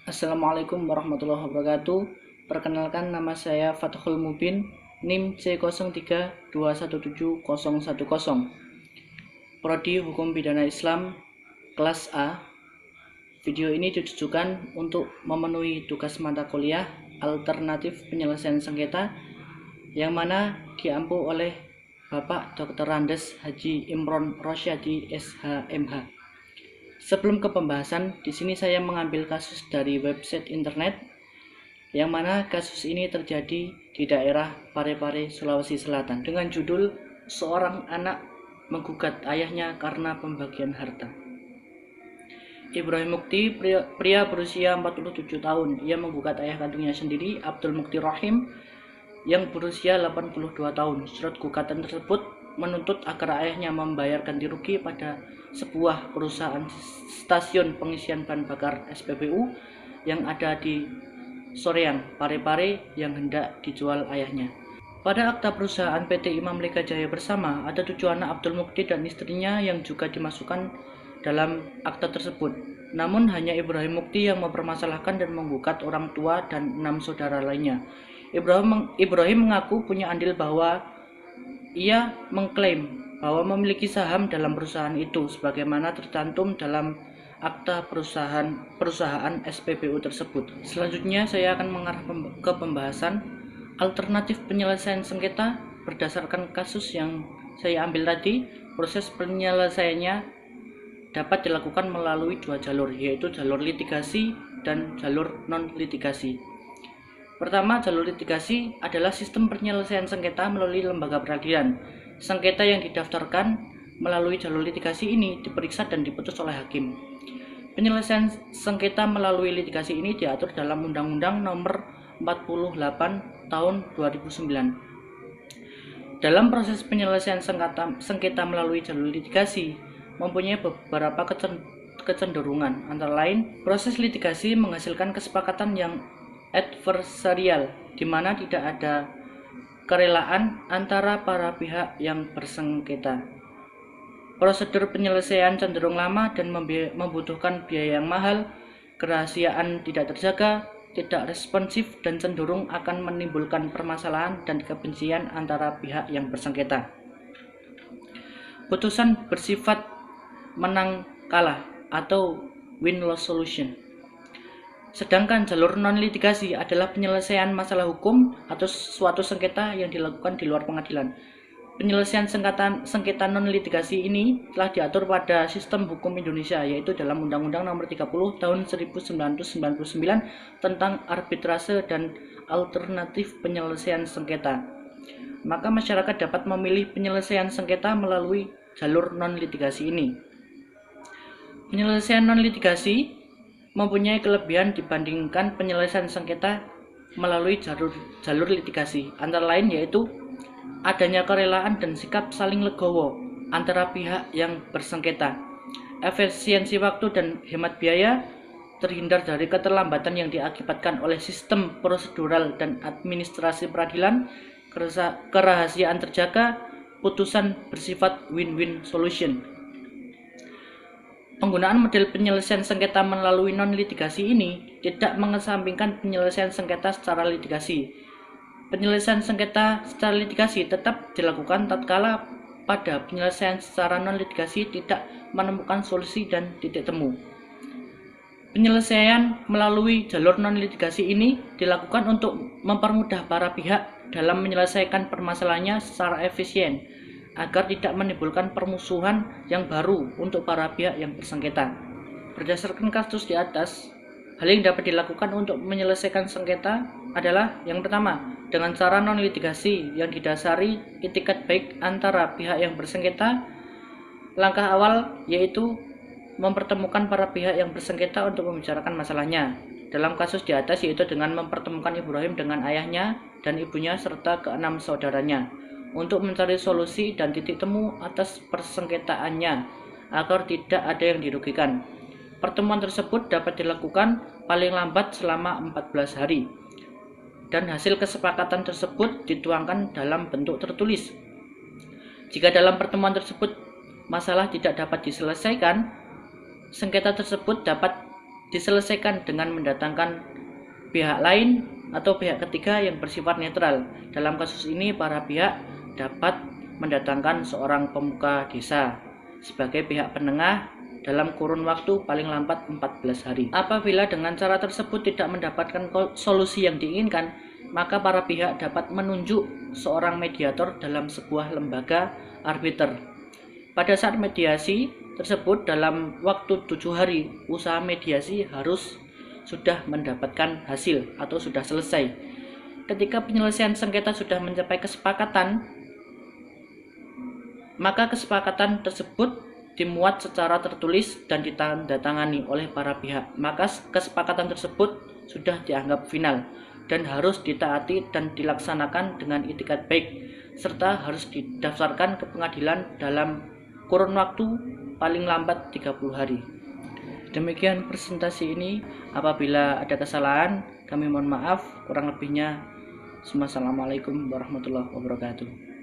Assalamualaikum warahmatullahi wabarakatuh. Perkenalkan, nama saya Fathul Mubin, NIM C03217010. Prodi Hukum Pidana Islam kelas A. Video ini ditujukan untuk memenuhi tugas mata kuliah alternatif penyelesaian sengketa yang mana diampu oleh Bapak Dr. Randes Haji Imron Rosyadi SHMH. Sebelum ke pembahasan, di sini saya mengambil kasus dari website internet yang mana kasus ini terjadi di daerah Parepare, Sulawesi Selatan dengan judul seorang anak menggugat ayahnya karena pembagian harta. Ibrahim Mukti, pria berusia 47 tahun, ia menggugat ayah kandungnya sendiri, Abdul Mukti Rahim, yang berusia 82 tahun. Surat gugatan tersebut menuntut agar ayahnya membayar ganti rugi pada sebuah perusahaan stasiun pengisian bahan bakar SPBU yang ada di Soreang, Parepare yang hendak dijual ayahnya. Pada akta perusahaan PT Imam Leka Jaya Bersama ada 7 anak Abdul Mukti dan istrinya yang juga dimasukkan dalam akta tersebut. Namun hanya Ibrahim Mukti yang mempermasalahkan dan menggugat orang tua dan 6 saudara lainnya. Ibrahim mengaku punya andil bahwa ia mengklaim bahwa memiliki saham dalam perusahaan itu sebagaimana tercantum dalam akta perusahaan SPBU tersebut. Selanjutnya saya akan mengarah ke pembahasan alternatif penyelesaian sengketa berdasarkan kasus yang saya ambil tadi. Proses penyelesaiannya dapat dilakukan melalui 2 jalur, yaitu jalur litigasi dan jalur non-litigasi. Pertama, jalur litigasi adalah sistem penyelesaian sengketa melalui lembaga peradilan. Sengketa yang didaftarkan melalui jalur litigasi ini diperiksa dan diputus oleh hakim. Penyelesaian sengketa melalui litigasi ini diatur dalam Undang-Undang Nomor 48 Tahun 2009. Dalam proses penyelesaian sengketa melalui jalur litigasi mempunyai beberapa kecenderungan. Antara lain, proses litigasi menghasilkan kesepakatan yang adversarial, di mana tidak ada kerelaan antara para pihak yang bersengketa. Prosedur penyelesaian cenderung lama dan membutuhkan biaya yang mahal, kerahasiaan tidak terjaga, tidak responsif, dan cenderung akan menimbulkan permasalahan dan kebencian antara pihak yang bersengketa. Putusan bersifat menang kalah atau win-loss solution. Sedangkan jalur non-litigasi adalah penyelesaian masalah hukum atau suatu sengketa yang dilakukan di luar pengadilan. Penyelesaian sengketa non-litigasi ini telah diatur pada sistem hukum Indonesia, yaitu dalam Undang-Undang Nomor 30 Tahun 1999 tentang arbitrase dan alternatif penyelesaian sengketa. Maka masyarakat dapat memilih penyelesaian sengketa melalui jalur non-litigasi ini. Penyelesaian non-litigasi mempunyai kelebihan dibandingkan penyelesaian sengketa melalui jalur litigasi, antara lain yaitu adanya kerelaan dan sikap saling legowo antara pihak yang bersengketa, efisiensi waktu dan hemat biaya, terhindar dari keterlambatan yang diakibatkan oleh sistem prosedural dan administrasi peradilan, kerahasiaan terjaga, putusan bersifat win-win solution. Penggunaan model penyelesaian sengketa melalui non-litigasi ini tidak mengesampingkan penyelesaian sengketa secara litigasi. Penyelesaian sengketa secara litigasi tetap dilakukan tatkala pada penyelesaian secara non-litigasi tidak menemukan solusi dan titik temu. Penyelesaian melalui jalur non-litigasi ini dilakukan untuk mempermudah para pihak dalam menyelesaikan permasalahannya secara efisien, agar tidak menimbulkan permusuhan yang baru untuk para pihak yang bersengketa. Berdasarkan kasus di atas, hal yang dapat dilakukan untuk menyelesaikan sengketa adalah yang pertama, dengan cara non-litigasi yang didasari itikat baik antara pihak yang bersengketa. Langkah awal yaitu mempertemukan para pihak yang bersengketa untuk membicarakan masalahnya. Dalam kasus di atas yaitu dengan mempertemukan Ibrahim dengan ayahnya dan ibunya serta ke-6 saudaranya untuk mencari solusi dan titik temu atas persengketaannya agar tidak ada yang dirugikan. Pertemuan tersebut dapat dilakukan paling lambat selama 14 hari dan hasil kesepakatan tersebut dituangkan dalam bentuk tertulis. Jika dalam pertemuan tersebut masalah tidak dapat diselesaikan, sengketa tersebut dapat diselesaikan dengan mendatangkan pihak lain atau pihak ketiga yang bersifat netral. Dalam kasus ini, para pihak dapat mendatangkan seorang pemuka desa sebagai pihak penengah dalam kurun waktu paling lambat 14 hari. Apabila dengan cara tersebut tidak mendapatkan solusi yang diinginkan, maka para pihak dapat menunjuk seorang mediator dalam sebuah lembaga arbiter. Pada saat mediasi tersebut, dalam waktu 7 hari, usaha mediasi harus sudah mendapatkan hasil atau sudah selesai. Ketika penyelesaian sengketa sudah mencapai kesepakatan, maka kesepakatan tersebut dimuat secara tertulis dan ditandatangani oleh para pihak. Maka kesepakatan tersebut sudah dianggap final dan harus ditaati dan dilaksanakan dengan itikat baik, serta harus didaftarkan ke pengadilan dalam kurun waktu paling lambat 30 hari. Demikian presentasi ini. Apabila ada kesalahan, kami mohon maaf. Kurang lebihnya, Assalamualaikum warahmatullahi wabarakatuh.